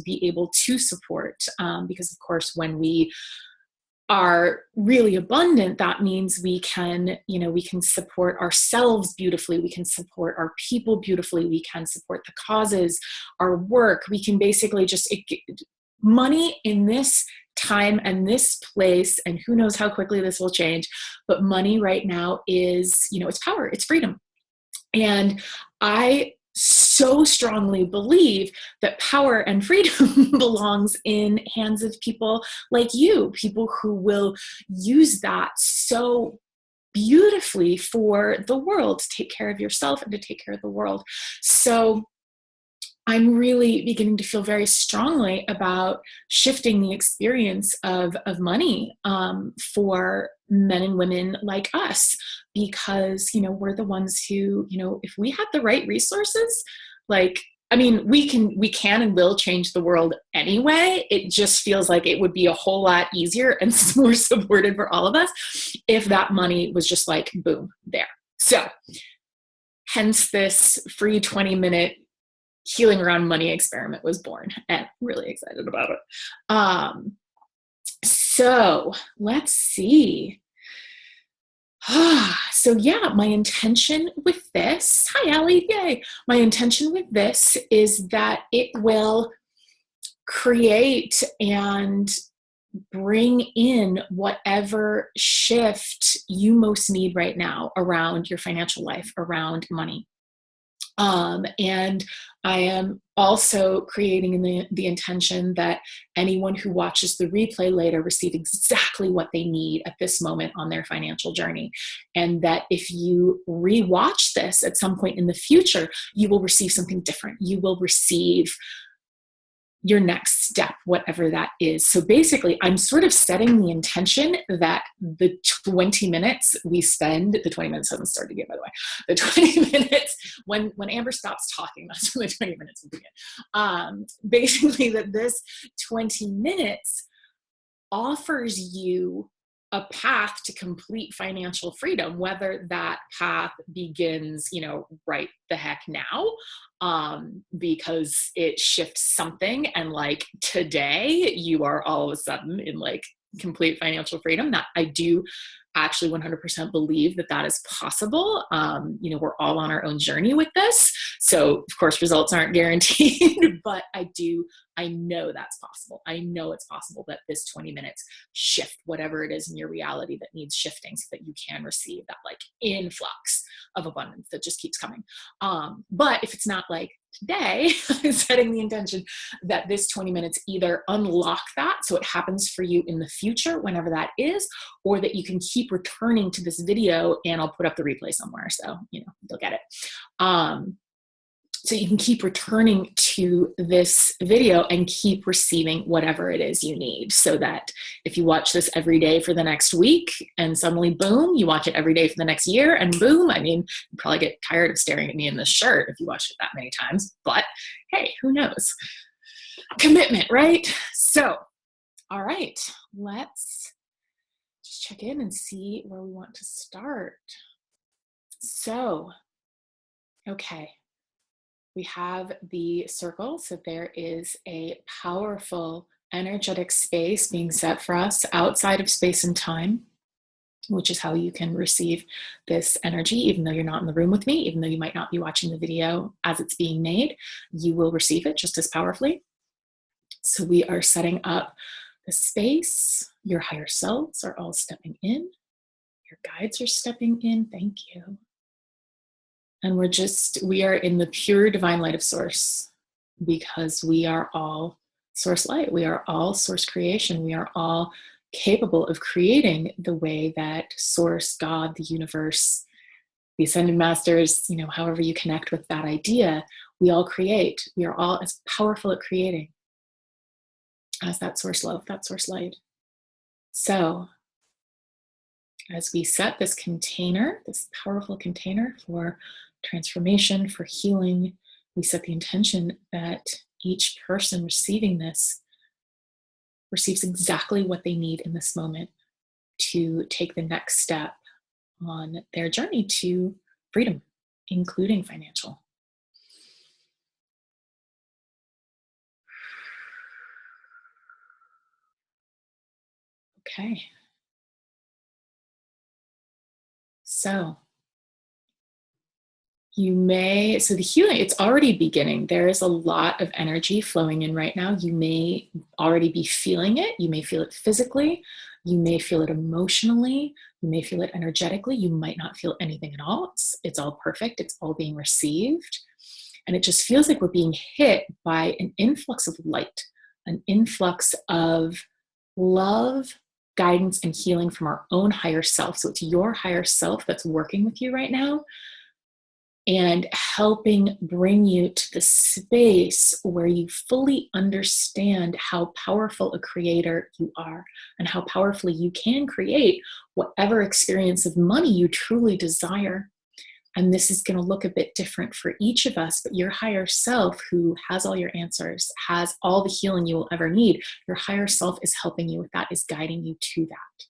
be able to support. Because of course, when we are really abundant, that means we can, we can support ourselves beautifully. We can support our people beautifully. We can support the causes, our work. We can basically money in this time and this place, and who knows how quickly this will change, but money right now is, it's power, it's freedom. And I so strongly believe that power and freedom belongs in hands of people like you, people who will use that so beautifully for the world, to take care of yourself and to take care of the world. So I'm really beginning to feel very strongly about shifting the experience of money for men and women like us, because, we're the ones who, if we had the right resources, we can and will change the world anyway. It just feels like it would be a whole lot easier and more supported for all of us if that money was just like, boom, there. So hence this free 20-minute healing around money experiment was born, and I'm really excited about it. So let's see. So yeah, my intention with this, hi Allie, yay. My intention with this is that it will create and bring in whatever shift you most need right now around your financial life, around money. And I am also creating the intention that anyone who watches the replay later receive exactly what they need at this moment on their financial journey. And that if you rewatch this at some point in the future, you will receive something different. You will receive your next step, whatever that is. So basically, I'm sort of setting the intention that the 20 minutes we spend, the 20 minutes hasn't started yet, by the way, the 20 minutes, when Amber stops talking, that's when the 20 minutes will begin. Basically, that this 20 minutes offers you a path to complete financial freedom, whether that path begins, right the heck now, because it shifts something. And like today, you are all of a sudden in like complete financial freedom. That I do actually 100% believe that is possible. We're all on our own journey with this. So of course, results aren't guaranteed, but I know that's possible. I know it's possible that this 20 minutes shift whatever it is in your reality that needs shifting so that you can receive that like influx of abundance that just keeps coming. But if it's not like today, I'm setting the intention that this 20 minutes either unlock that so it happens for you in the future, whenever that is, or that you can keep returning to this video, and I'll put up the replay somewhere so you'll get it. So you can keep returning to this video and keep receiving whatever it is you need, so that if you watch this every day for the next week and suddenly, boom, you watch it every day for the next year and boom, you probably get tired of staring at me in this shirt if you watch it that many times, but hey, who knows? Commitment, right? So, all right, let's just check in and see where we want to start. So, okay. We have the circle, so there is a powerful energetic space being set for us outside of space and time, which is how you can receive this energy, even though you're not in the room with me, even though you might not be watching the video as it's being made, you will receive it just as powerfully. So we are setting up the space. Your higher selves are all stepping in. Your guides are stepping in. Thank you. And we are in the pure divine light of source, because we are all source light. We are all source creation. We are all capable of creating the way that source, God, the universe, the ascended masters, however you connect with that idea, we all create. We are all as powerful at creating as that source love, that source light. So as we set this container, this powerful container for transformation, for healing, we set the intention that each person receiving this receives exactly what they need in this moment to take the next step on their journey to freedom, including financial. Okay. So so the healing, it's already beginning. There is a lot of energy flowing in right now. You may already be feeling it. You may feel it physically. You may feel it emotionally. You may feel it energetically. You might not feel anything at all. It's all perfect. It's all being received. And it just feels like we're being hit by an influx of light, an influx of love, guidance, and healing from our own higher self. So it's your higher self that's working with you right now and helping bring you to the space where you fully understand how powerful a creator you are and how powerfully you can create whatever experience of money you truly desire. And this is going to look a bit different for each of us, but your higher self, who has all your answers, has all the healing you will ever need, your higher self is helping you with that, is guiding you to that.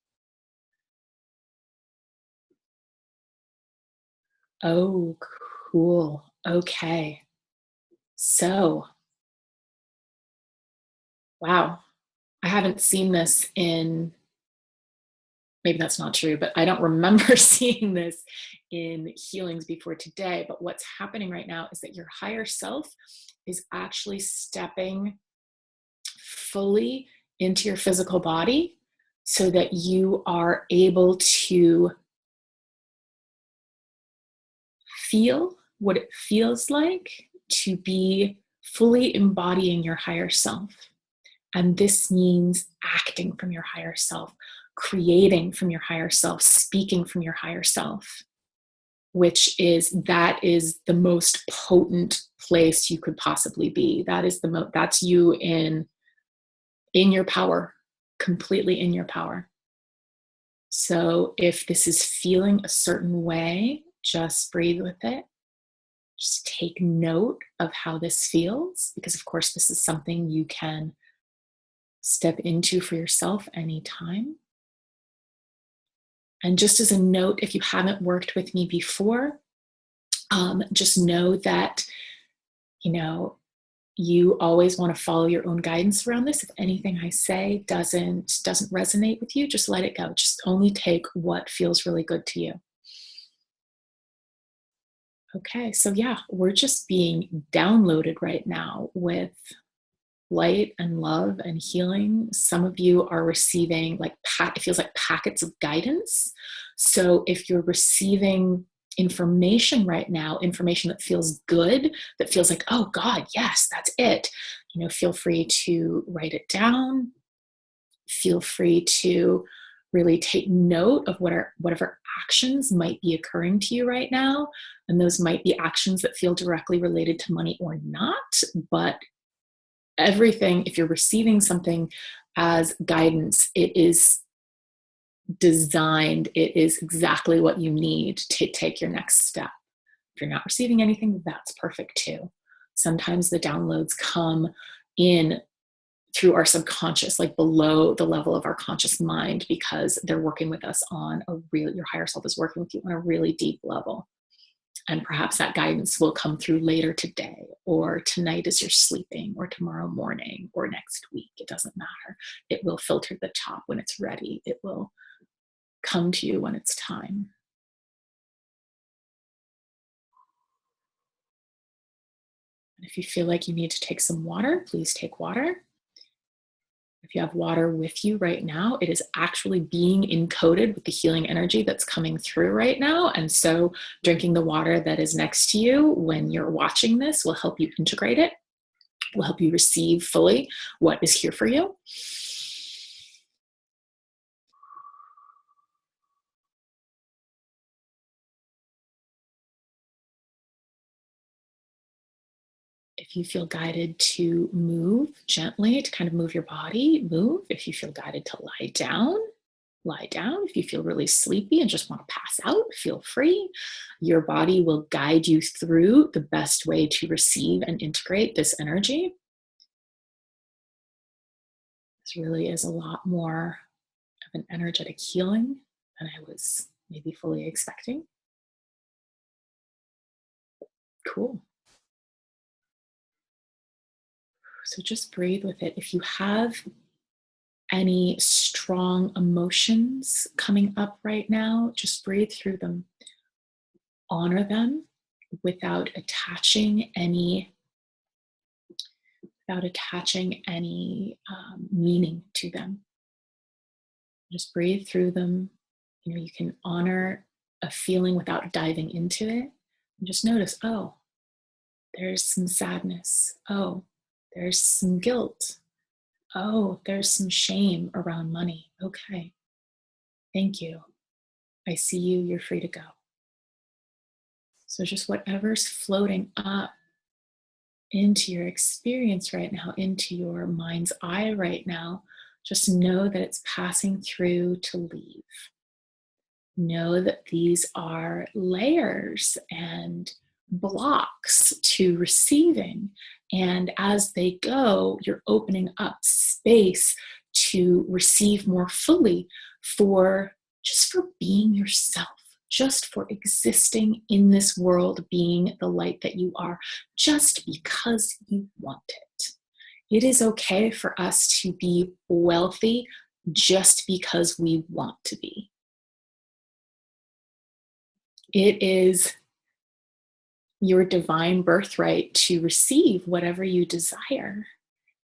Oh, cool. Okay. So, wow. I haven't seen this in, maybe that's not true, but I don't remember seeing this in healings before today. But what's happening right now is that your higher self is actually stepping fully into your physical body so that you are able to feel what it feels like to be fully embodying your higher self. And this means acting from your higher self, creating from your higher self, speaking from your higher self, that is the most potent place you could possibly be. That's you in your power, completely in your power. So if this is feeling a certain way, just breathe with it. Just take note of how this feels, because of course this is something you can step into for yourself anytime. And just as a note, if you haven't worked with me before, just know that, you know, you always want to follow your own guidance around this. If anything I say doesn't resonate with you, just let it go. Just only take what feels really good to you. Okay, so yeah, we're just being downloaded right now with light and love and healing. Some of you are receiving it feels like packets of guidance. So if you're receiving information right now, information that feels good, that feels like, oh God, yes, that's it. Feel free to write it down. Feel free to really take note of whatever actions might be occurring to you right now. And those might be actions that feel directly related to money or not, but everything, if you're receiving something as guidance, it is designed, it is exactly what you need to take your next step. If you're not receiving anything, that's perfect too. Sometimes the downloads come in through our subconscious, like below the level of our conscious mind, because they're working with us your higher self is working with you on a really deep level. And perhaps that guidance will come through later today, or tonight as you're sleeping, or tomorrow morning, or next week. It doesn't matter. It will filter the top when it's ready. It will come to you when it's time. And if you feel like you need to take some water, please take water. If you have water with you right now, it is actually being encoded with the healing energy that's coming through right now. And so drinking the water that is next to you when you're watching this will help you integrate it, will help you receive fully what is here for you. If you feel guided to move gently, to kind of move your body, move. If you feel guided to lie down, lie down. If you feel really sleepy and just want to pass out, feel free. Your body will guide you through the best way to receive and integrate this energy. This really is a lot more of an energetic healing than I was maybe fully expecting. Cool. So just breathe with it. If you have any strong emotions coming up right now, just breathe through them. Honor them without attaching any meaning to them. Just breathe through them. You can honor a feeling without diving into it. And just notice, oh, there's some sadness. Oh, there's some guilt. Oh, there's some shame around money. Okay. Thank you. I see you. You're free to go. So just whatever's floating up into your experience right now, into your mind's eye right now, just know that it's passing through to leave. Know that these are layers and blocks to receiving. And as they go, you're opening up space to receive more fully for being yourself, just for existing in this world, being the light that you are, just because you want it. It is okay for us to be wealthy just because we want to be. It is your divine birthright to receive whatever you desire.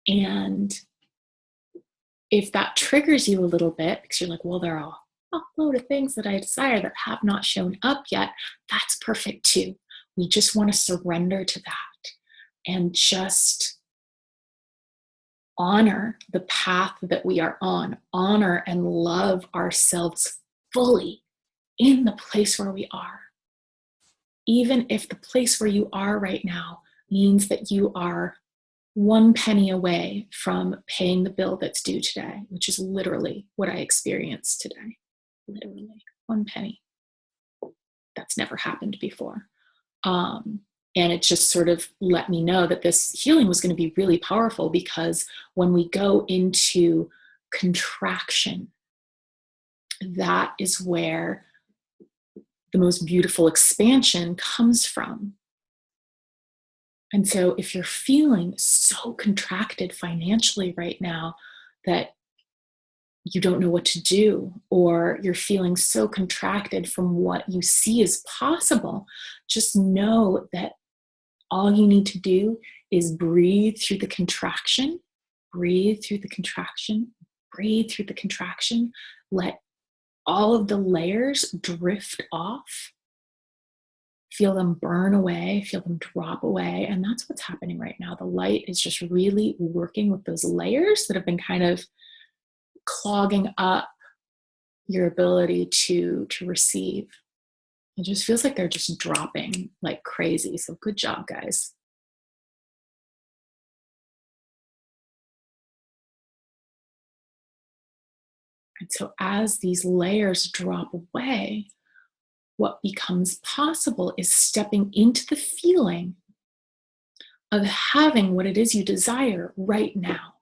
And if that triggers you a little bit, because you're like, well, there are a load of things that I desire that have not shown up yet, that's perfect too. We just want to surrender to that and just honor the path that we are on, honor and love ourselves fully in the place where we are. Even if the place where you are right now means that you are 1 penny away from paying the bill that's due today, which is literally what I experienced today. Literally 1 penny. That's never happened before. And it just sort of let me know that this healing was going to be really powerful, because when we go into contraction, that is where the most beautiful expansion comes from. And so if you're feeling so contracted financially right now that you don't know what to do, or you're feeling so contracted from what you see as possible, just know that all you need to do is breathe through the contraction, breathe through the contraction, breathe through the contraction. Let all of the layers drift off. Feel them burn away, feel them drop away. And that's what's happening right now. The light is just really working with those layers that have been kind of clogging up your ability to receive. It just feels like they're just dropping like crazy. So good job, guys. And so as these layers drop away, what becomes possible is stepping into the feeling of having what it is you desire right now.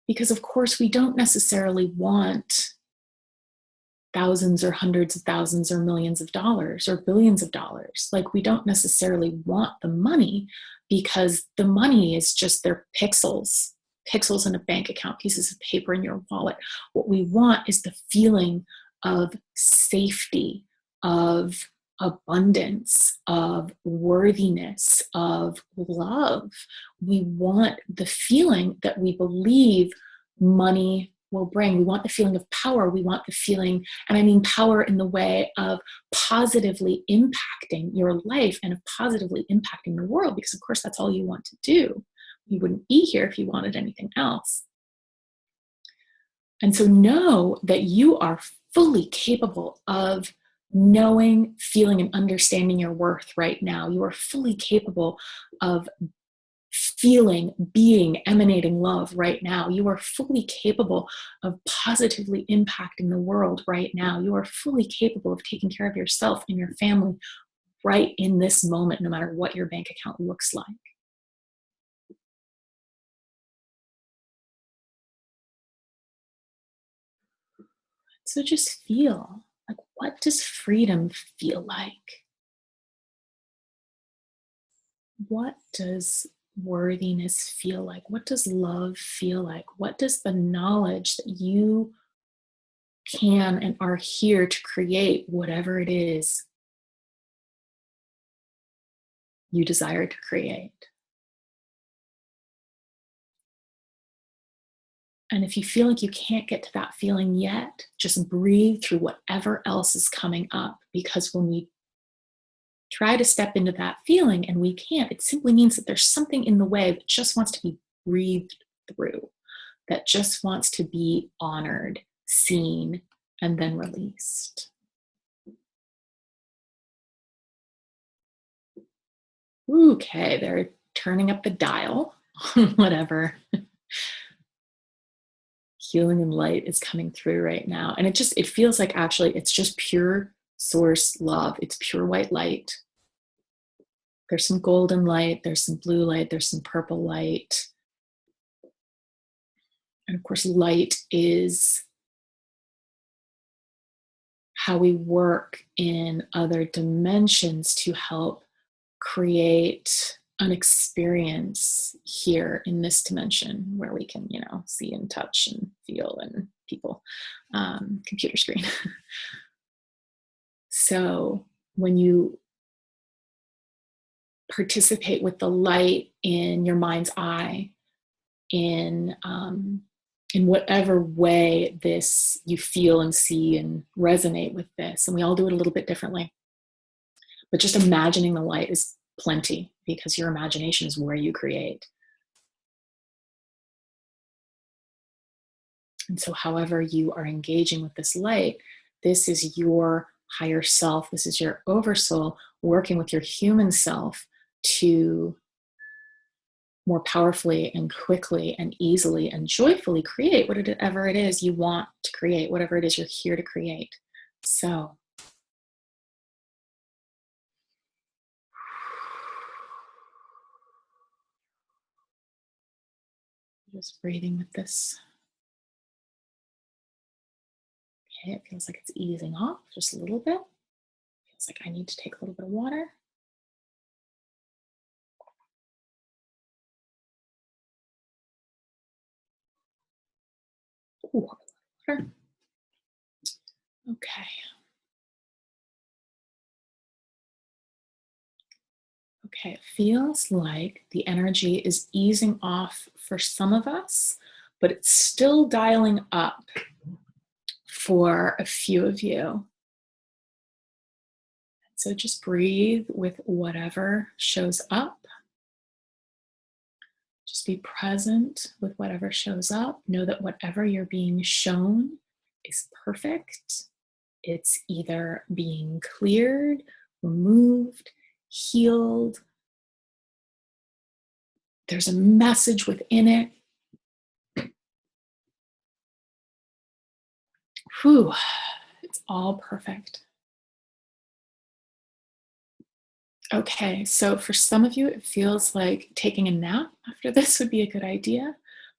Because of course, we don't necessarily want thousands or hundreds of thousands or millions of dollars or billions of dollars. Like, we don't necessarily want the money, because the money is just their pixels in a bank account, pieces of paper in your wallet. What we want is the feeling of safety, of abundance, of worthiness, of love. We want the feeling that we believe money will bring. We want the feeling of power. We want the feeling, and I mean power in the way of positively impacting your life and of positively impacting the world, because of course that's all you want to do. You wouldn't be here if you wanted anything else. And so know that you are fully capable of knowing, feeling, and understanding your worth right now. You are fully capable of feeling, being, emanating love right now. You are fully capable of positively impacting the world right now. You are fully capable of taking care of yourself and your family right in this moment, no matter what your bank account looks like. So just feel, like, what does freedom feel like? What does worthiness feel like? What does love feel like? What does the knowledge that you can and are here to create whatever it is you desire to create? And if you feel like you can't get to that feeling yet, just breathe through whatever else is coming up. Because when we try to step into that feeling and we can't, it simply means that there's something in the way that just wants to be breathed through, that just wants to be honored, seen, and then released. Okay, they're turning up the dial on whatever healing and light is coming through right now. And it feels like actually it's just pure source love. It's pure white light. There's some golden light, there's some blue light, there's some purple light. And of course, light is how we work in other dimensions to help create an experience here in this dimension where we can, see and touch and feel and people, computer screen. So when you participate with the light in your mind's eye, in whatever way this you feel and see and resonate with this, and we all do it a little bit differently, but just imagining the light is plenty, because your imagination is where you create. And so however you are engaging with this light, this is your higher self, this is your oversoul working with your human self to more powerfully and quickly and easily and joyfully create whatever it is you want to create, whatever it is you're here to create. So just breathing with this. Okay, it feels like it's easing off just a little bit. Feels like I need to take a little bit of water. Ooh, water. Okay. Okay, it feels like the energy is easing off for some of us, but it's still dialing up for a few of you. So just breathe with whatever shows up. Just be present with whatever shows up. Know that whatever you're being shown is perfect. It's either being cleared, removed, healed. There's a message within it. Whew, it's all perfect. Okay, so for some of you, it feels like taking a nap after this would be a good idea.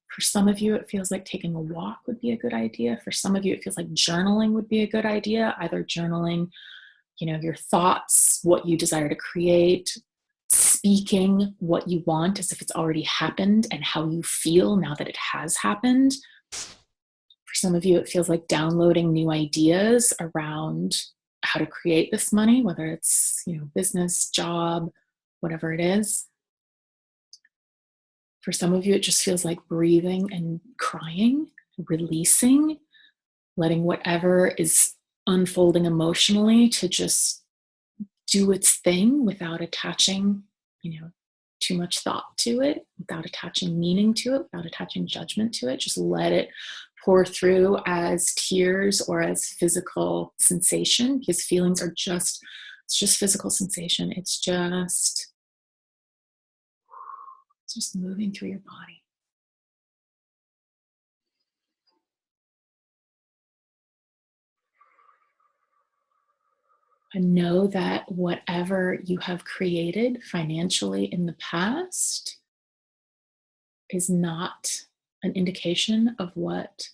For some of you, it feels like taking a walk would be a good idea. For some of you, it feels like journaling would be a good idea, either journaling, your thoughts, what you desire to create, speaking what you want as if it's already happened and how you feel now that it has happened. For some of you, it feels like downloading new ideas around how to create this money, whether it's, business, job, whatever it is. For some of you, it just feels like breathing and crying, releasing, letting whatever is unfolding emotionally to just do its thing without attaching, too much thought to it, without attaching meaning to it, without attaching judgment to it. Just let it pour through as tears or as physical sensation, because feelings are it's just physical sensation. It's just moving through your body. And know that whatever you have created financially in the past is not an indication of what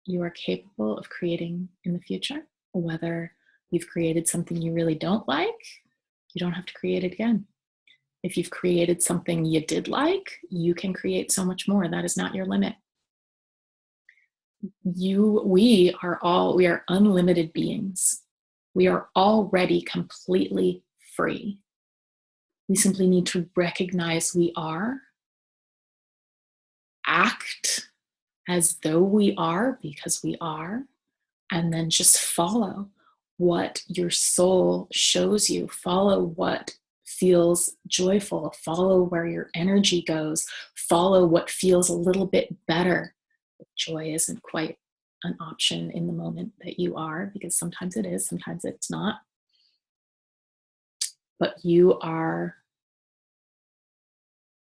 you are capable of creating in the future. Whether you've created something you really don't like, you don't have to create it again. If you've created something you did like, you can create so much more. That is not your limit. We are unlimited beings. We are already completely free. We simply need to recognize we are, act as though we are because we are, and then just follow what your soul shows you. Follow what feels joyful. Follow where your energy goes. Follow what feels a little bit better. Joy isn't quite an option in the moment that you are, because sometimes it is, sometimes it's not. But you are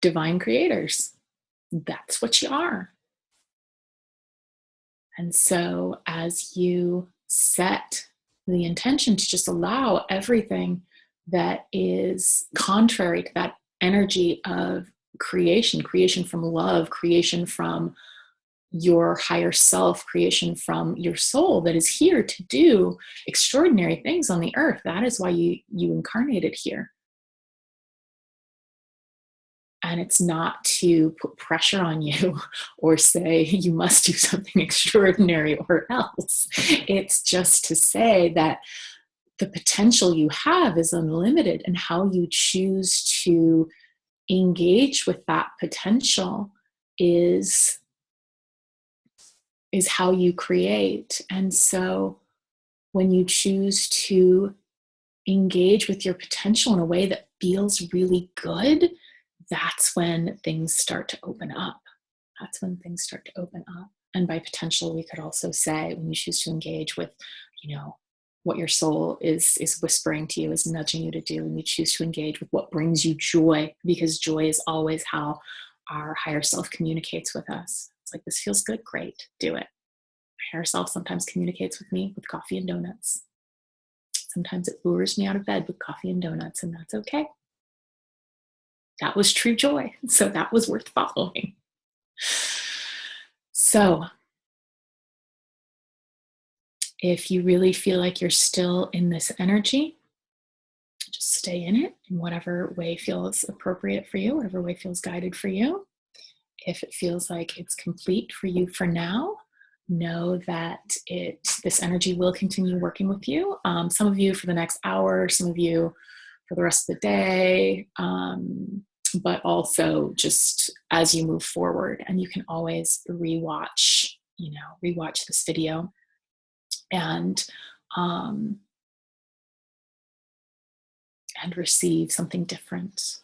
divine creators. That's what you are. And so as you set the intention to just allow everything that is contrary to that energy of creation from love, creation from your higher self, creation from your soul that is here to do extraordinary things on the earth. That is why you incarnated here. And it's not to put pressure on you or say you must do something extraordinary or else. It's just to say that the potential you have is unlimited, and how you choose to engage with that potential is how you create. And so when you choose to engage with your potential in a way that feels really good, that's when things start to open up. That's when things start to open up. And by potential, we could also say when you choose to engage with, what your soul is whispering to you, is nudging you to do, and you choose to engage with what brings you joy, because joy is always how our higher self communicates with us. It's like, this feels good, great, do it. My higher self sometimes communicates with me with coffee and donuts. Sometimes it lures me out of bed with coffee and donuts, and that's okay. That was true joy. So that was worth following. So if you really feel like you're still in this energy, just stay in it in whatever way feels appropriate for you, whatever way feels guided for you. If it feels like it's complete for you for now, know that this energy will continue working with you. Some of you for the next hour, some of you for the rest of the day, but also just as you move forward. And you can always rewatch this video and receive something different.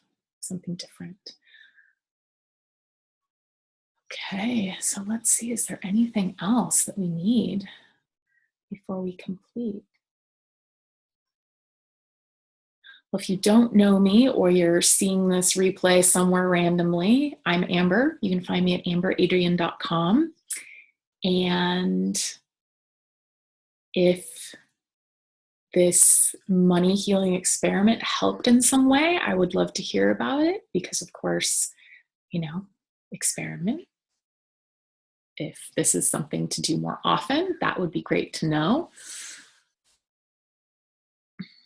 Okay, so let's see, is there anything else that we need before we complete? Well, if you don't know me or you're seeing this replay somewhere randomly, I'm Amber. You can find me at amberadrian.com. And if this money healing experiment helped in some way, I would love to hear about it, because of course, experiment. If this is something to do more often, that would be great to know.